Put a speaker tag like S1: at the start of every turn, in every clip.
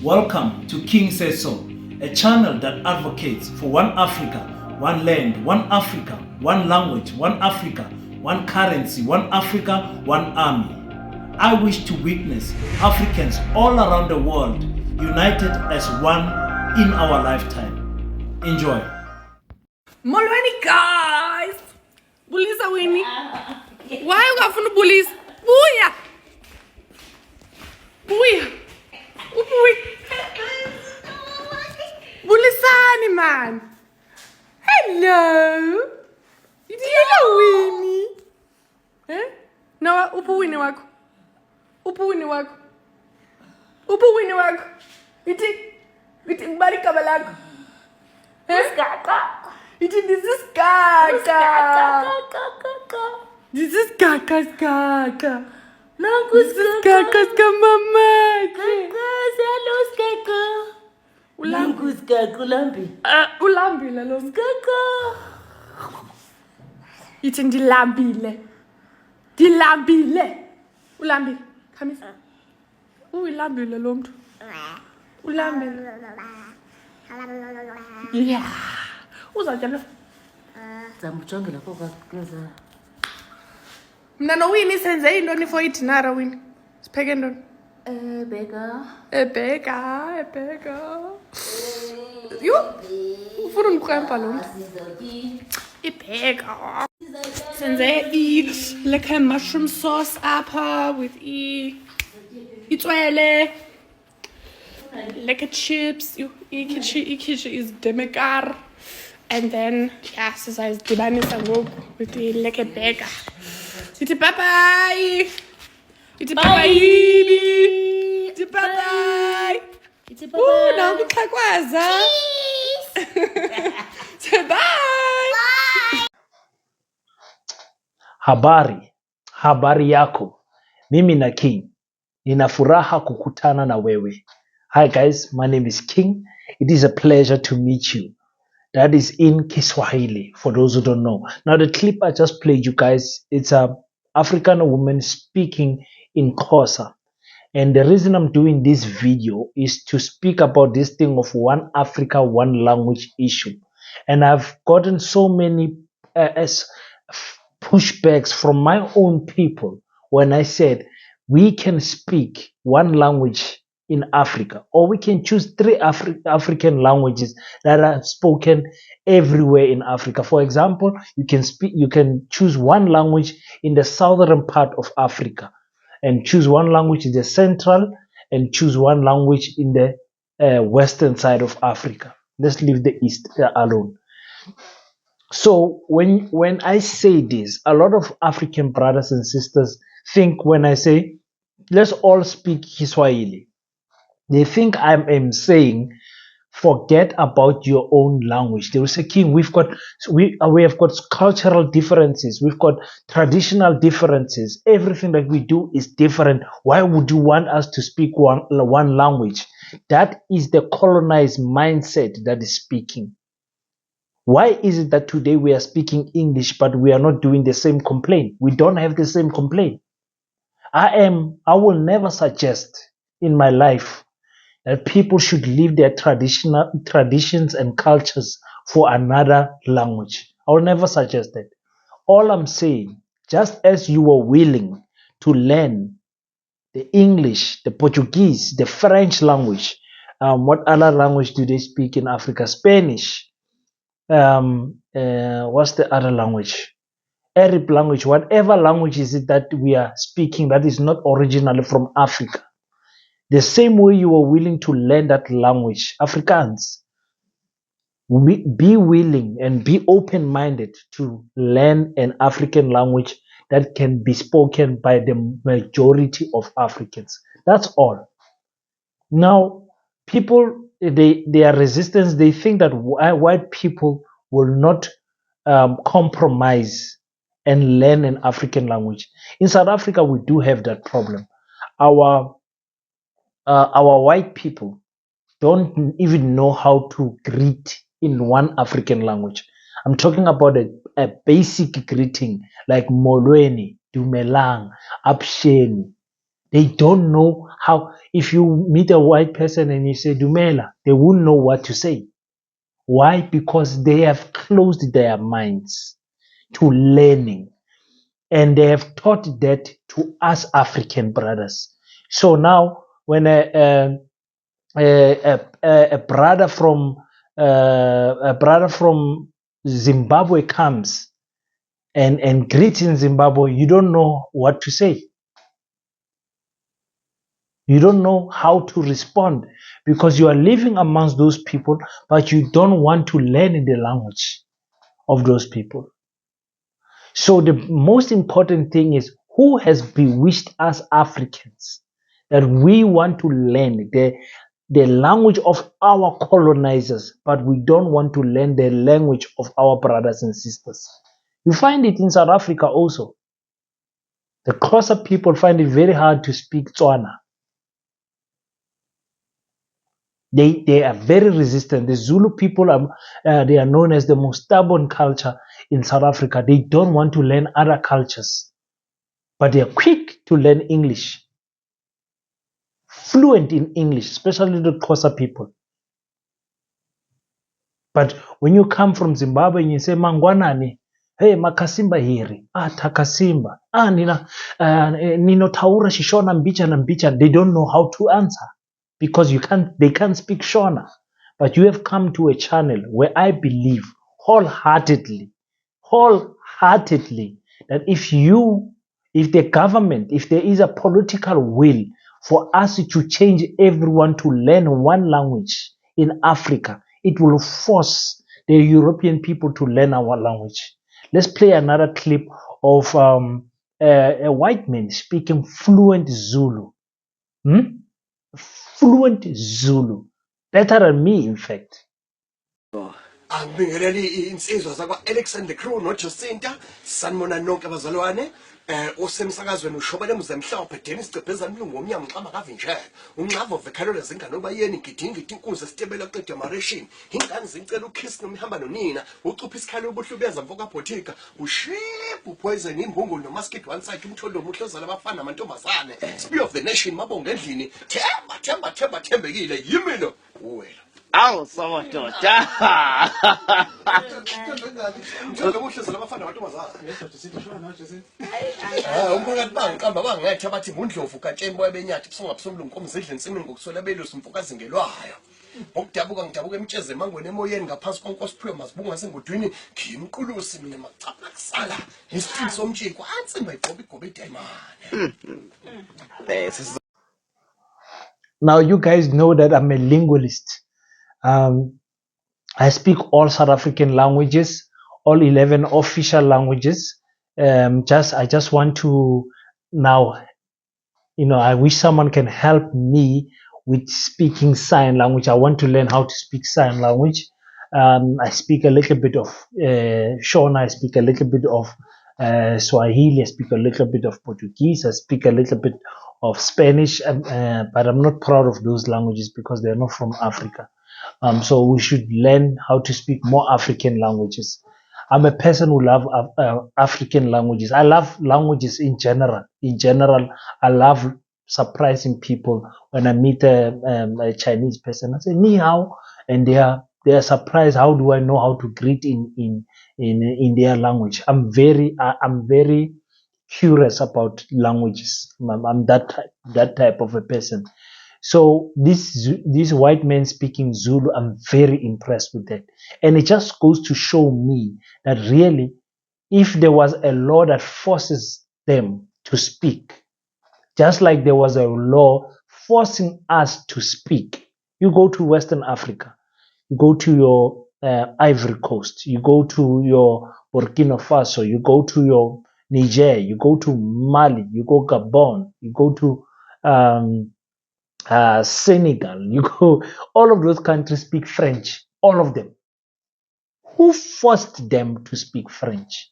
S1: Welcome to King Says So, a channel that advocates for one Africa, one land, one Africa, one language, one Africa, one currency, one Africa, one army. I wish to witness Africans all around the world united as one in our lifetime. Enjoy.
S2: Molweni guys. Bulisa Winnie. Why ungafuna ubulisa? Buya. Ubuyi. Bulisani man. Hello. Hello Winnie. No, ubuwini wakho. Ubuwini wakho. Ithi ngibali igama lakho. This is Gaga. This is Gaga. This is Gaga mama. Ulambile lo. Ithi ndilambile. Ulambile. Khamisa. Uyilambile lo mntu. Ulambile. Yeah. Uzatya lo.
S3: Zamujongela kokwaza.
S2: Mna noWinnie senze intoni for idinara Winnie? Sipheke ntoni? Ebheka. Yo. Ufuna undikrempa lo mntu. Ibheka. Senze like a mushroom sauce apha with itswele. Like a chips. Ikhishi is demekar. And then, yeah, sizayisidibanisa ngoku with the lekker burger. Ithi bye-bye. Ithi bye-bye. Ithi bye-bye. Nangu uxhakwaza. Say bye.
S1: Habari yako. Mimi na King. Nina furaha kukutana na wewe. Hi guys, my name is King. It is a pleasure to meet you. That is in Kiswahili, for those who don't know. Now, the clip I just played you guys, it's a African woman speaking in Xhosa. And the reason I'm doing this video is to speak about this thing of one Africa, one language issue. And I've gotten so many pushbacks from my own people when I said we can speak one language in Africa, or we can choose three African languages that are spoken everywhere in Africa. For example, you can choose one language in the southern part of Africa, and choose one language in the central, and choose one language in the western side of Africa. Let's leave the east alone. So when I say this, a lot of African brothers and sisters think when I say let's all speak Kiswahili, they think I'm saying forget about your own language. They will say, King, we have got cultural differences, we've got traditional differences. Everything that we do is different. Why would you want us to speak one language? That is the colonized mindset that is speaking. Why is it that today we are speaking English, but we are not doing the same complaint? We don't have the same complaint. I will never suggest in my life that people should leave their traditions and cultures for another language. I will never suggest that. All I'm saying, just as you were willing to learn the English, the Portuguese, the French language, what other language do they speak in Africa? Spanish. What's the other language? Arab language. Whatever language is it that we are speaking that is not originally from Africa. The same way you are willing to learn that language, Afrikaans, be willing and be open-minded to learn an African language that can be spoken by the majority of Africans. That's all. Now, people, their resistance, they think that white people will not compromise and learn an African language. In South Africa, we do have that problem. Our white people don't even know how to greet in one African language. I'm talking about a basic greeting like molweni, dumelang, apsheni. They don't know how. If you meet a white person and you say Dumela, they won't know what to say. Why? Because they have closed their minds to learning, and they have taught that to us African brothers. So now, when a brother from Zimbabwe comes and greets in Zimbabwe, you don't know what to say. You don't know how to respond because you are living amongst those people, but you don't want to learn the language of those people. So the most important thing is who has bewitched us Africans that we want to learn the language of our colonizers, but we don't want to learn the language of our brothers and sisters. You find it in South Africa also. The Xhosa people find it very hard to speak Tswana. They are very resistant. The Zulu people they are known as the most stubborn culture in South Africa. They don't want to learn other cultures, but they are quick to learn English, fluent in English, especially the Xhosa people. But when you come from Zimbabwe and you say Mangwanani, hey makasimba hiri, takasimba, nino taura shishona mbicha na mbicha, they don't know how to answer because they can't speak Shona. But you have come to a channel where I believe wholeheartedly that if the government, if there is a political will for us to change everyone to learn one language in Africa, it will force the European people to learn our language. Let's play another clip of a white man speaking fluent Zulu. Fluent Zulu. Better than me, in fact.
S4: Angibingeleli insizwa zakwa-Alexander Crew noJacinta sanibona nonke abazalwane osemsakazweni ushobele mzemhlophe Dennis Cebhezana Mlungu omnyama Mxama Kavinjela unqavo vekhalole zingane obayeni gidinga inkunzi esitebela qeda maration ingane zicela uKiss nomhamba nonina ucupha isikhalo obuhlubeza mfoka bhothika uship upoison imbungulu nomaskid one side umtholo omuhle ozala abafana namantombazane spear of the nation mabonga endlini thembekile yimi lo uwena.
S5: Awu samadoda.
S4: Umphakathi bangiqamba bangethe bathi ngundlovu katsheni boye benyathi busongabusomlungu nkomzidla ensimini ngokuswela belusi umfokazi ngelwayo. Ngokudabuka ngidabuka emtsheze emangweni emoyeni ngaphansi konkosiphiwe masibunga sengudwini ngimqulusi mina macapha kusala isithini somtshiko ansimba igqoba igobide ayimane.
S1: Now you guys know that I'm a linguist. I speak all South African languages, all 11 official languages. I just want to now, I wish someone can help me with speaking sign language. I want to learn how to speak sign language. I speak a little bit of Shona. I speak a little bit of Swahili. I speak a little bit of Portuguese. I speak a little bit of Spanish, but I'm not proud of those languages because they're not from Africa. So we should learn how to speak more African languages. I'm a person who loves African languages. I love languages in general. In general, I love surprising people. When I meet a Chinese person, I say ni hao, and they are surprised. How do I know how to greet in their language? I'm very curious about languages. I'm that type of a person. So this white man speaking Zulu, I'm very impressed with that. And it just goes to show me that really, if there was a law that forces them to speak, just like there was a law forcing us to speak, you go to Western Africa, you go to your Ivory Coast, you go to your Burkina Faso, you go to your Niger, you go to Mali, you go Gabon, you go to Senegal, you go, all of those countries speak French, all of them. Who forced them to speak French?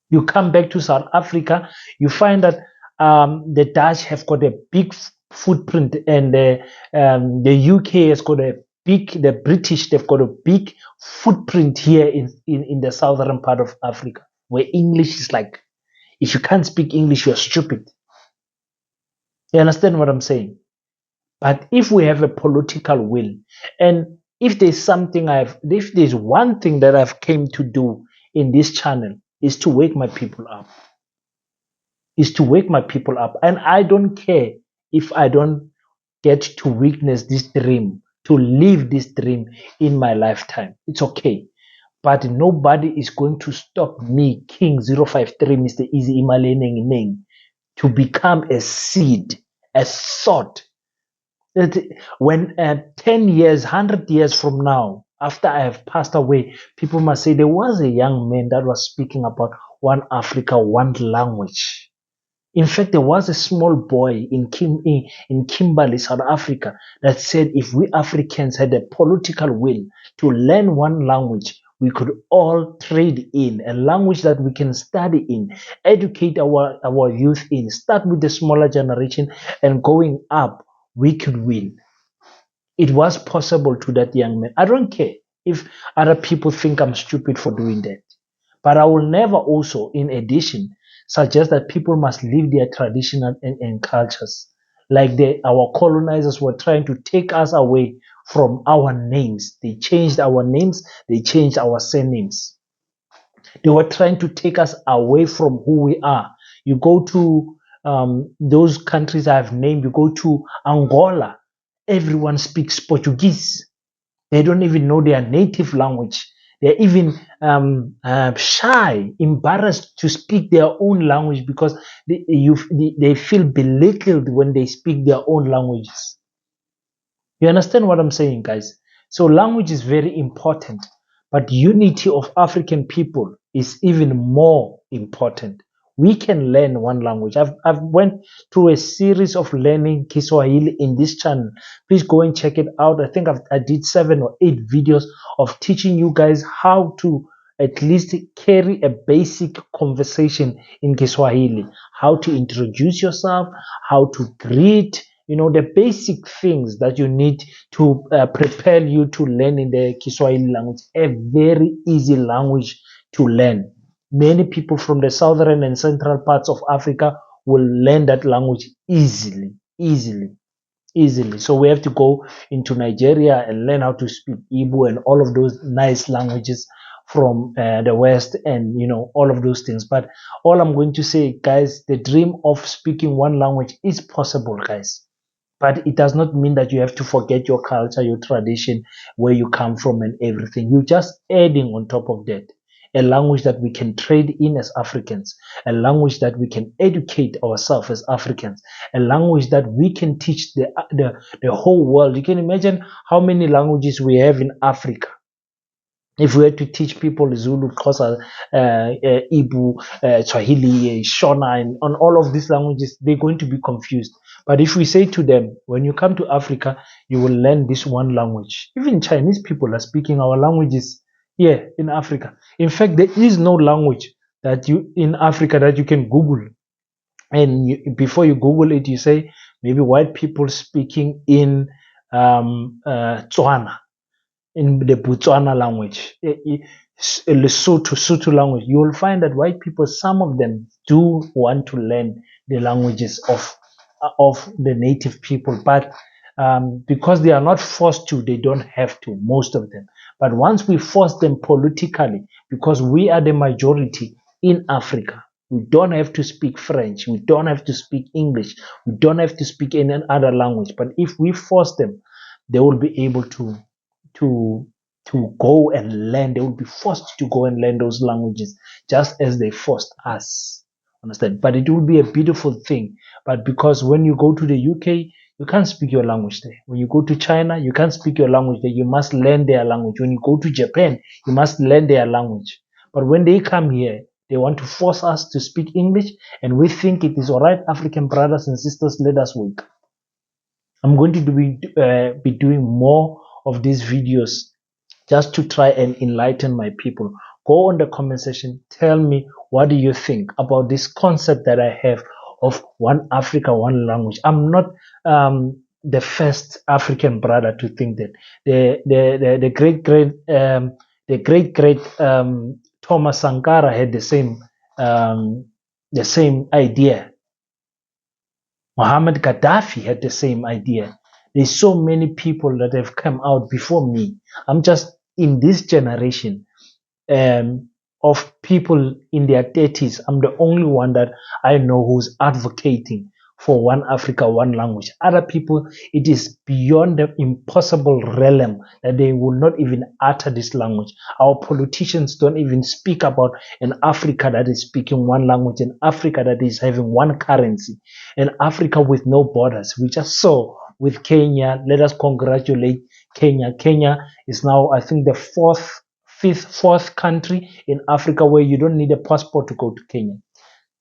S1: You come back to South Africa, you find that the Dutch have got a big footprint, and the UK has got the British, they've got a big footprint here in the southern part of Africa, where English is like, if you can't speak English, you're stupid. You understand what I'm saying? But if we have a political will, and if if there's one thing that I've came to do in this channel is to wake my people up, and I don't care if I don't get to witness this dream, to live this dream in my lifetime. It's okay. But nobody is going to stop me, King 053, Mr. Easy Imaleneng, to become a seed, a sod. When 10 years, 100 years from now, after I have passed away, people must say there was a young man that was speaking about one Africa, one language. In fact, there was a small boy in Kimberley, South Africa, that said if we Africans had a political will to learn one language, we could all trade in a language that we can study in, educate our youth in, start with the smaller generation, and going up, we could win. It was possible to that young man. I don't care if other people think I'm stupid for doing that. But I will never also, in addition, suggest that people must leave their traditional and cultures. Like our colonizers were trying to take us away from our names. They changed our names, they changed our surnames. They were trying to take us away from who we are. You go to those countries I've named, you go to Angola, everyone speaks Portuguese. They don't even know their native language. They're even shy, embarrassed to speak their own language because they feel belittled when they speak their own languages. You understand what I'm saying, guys? So language is very important, but unity of African people is even more important. We can learn one language. I've went through a series of learning Kiswahili in this channel. Please go and check it out. I think I did 7 or 8 videos of teaching you guys how to at least carry a basic conversation in Kiswahili, how to introduce yourself, how to greet, the basic things that you need to prepare you to learn in the Kiswahili language, a very easy language to learn. Many people from the southern and central parts of Africa will learn that language easily. So we have to go into Nigeria and learn how to speak Igbo and all of those nice languages from the West and, all of those things. But all I'm going to say, guys, the dream of speaking one language is possible, guys. But it does not mean that you have to forget your culture, your tradition, where you come from and everything. You're just adding on top of that a language that we can trade in as Africans, a language that we can educate ourselves as Africans, a language that we can teach the whole world. You can imagine how many languages we have in Africa. If we had to teach people Zulu, Xhosa, Igbo, Swahili, Shona, and on all of these languages, they're going to be confused. But if we say to them, when you come to Africa, you will learn this one language. Even Chinese people are speaking our languages here in Africa. In fact, there is no language that in Africa that you can Google. And before you Google it, you say maybe white people speaking in Tswana, in the Botswana language, Lesotho language. You will find that white people, some of them do want to learn the languages of the native people, but because they are not forced to, they don't have to, most of them. But once we force them politically, because we are the majority in Africa, we don't have to speak French, we don't have to speak English, we don't have to speak any other language. But if we force them, they will be able to go and learn. They will be forced to go and learn those languages, just as they forced us. Understand? But it will be a beautiful thing. But because when you go to the UK, you can't speak your language there. When you go to China, you can't speak your language there. You must learn their language. When you go to Japan, you must learn their language. But when they come here, they want to force us to speak English, and we think it is all right. African brothers and sisters, let us wait. I'm going to be doing more of these videos just to try and enlighten my people. Go on the comment section, tell me what do you think about this concept that I have of one Africa, one language. I'm not the first African brother to think that. The great Thomas Sankara had the same idea. Muhammad Gaddafi had the same idea. There's so many people that have come out before me. I'm just in this generation of people in their 30s. I'm the only one that I know who's advocating for one Africa, one language. Other people, it is beyond the impossible realm that they will not even utter this language. Our politicians don't even speak about an Africa that is speaking one language, an Africa that is having one currency, an Africa with no borders. We just saw with Kenya. Let us congratulate Kenya. Kenya is now, I think, the fourth country in Africa where you don't need a passport to go to Kenya.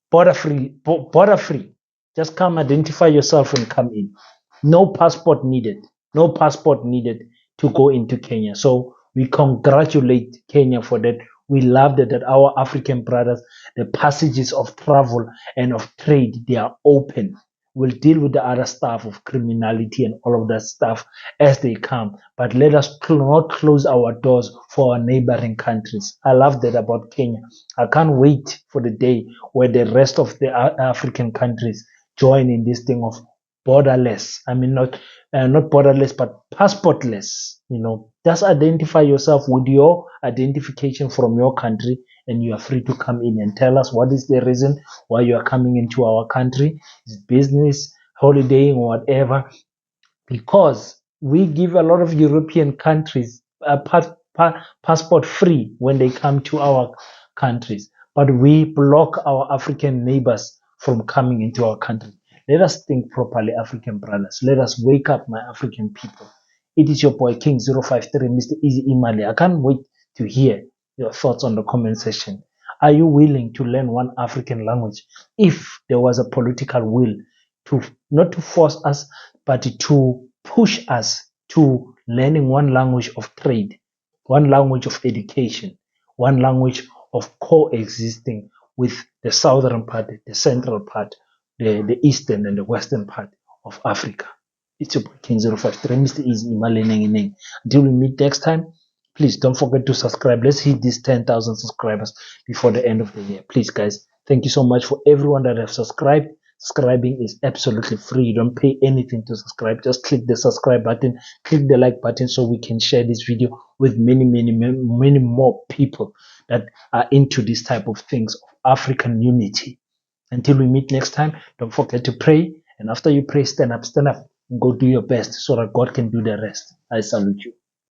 S1: Border free. Just come identify yourself and come in. No passport needed. No passport needed to go into Kenya. So we congratulate Kenya for that. We love that our African brothers, the passages of travel and of trade, they are open. We'll deal with the other stuff of criminality and all of that stuff as they come. But let us not close our doors for our neighboring countries. I love that about Kenya. I can't wait for the day where the rest of the African countries join in this thing of borderless. I mean, not borderless, but passportless. Just identify yourself with your identification from your country, and you are free to come in and tell us what is the reason why you are coming into our country. Is business, holidaying, or whatever? Because we give a lot of European countries passport free when they come to our countries, but we block our African neighbors from coming into our country. Let us think properly, African brothers. Let us wake up, my African people. It is your boy King 053, Mr. Easy Imali. I can't wait to hear your thoughts on the comment section. Are you willing to learn one African language if there was a political will to not to force us, but to push us to learning one language of trade, one language of education, one language of coexisting with the southern part, the central part, the eastern and the western part of Africa? It's your boy King 053, Mr. Easy Imali. Until we meet next time, please don't forget to subscribe. Let's hit these 10,000 subscribers before the end of the year. Please, guys, thank you so much for everyone that have subscribed. Subscribing is absolutely free. You don't pay anything to subscribe. Just click the subscribe button, click the like button so we can share this video with many more people that are into this type of things of African unity. Until we meet next time, don't forget to pray. And after you pray, stand up, and go do your best so that God can do the rest. I salute you.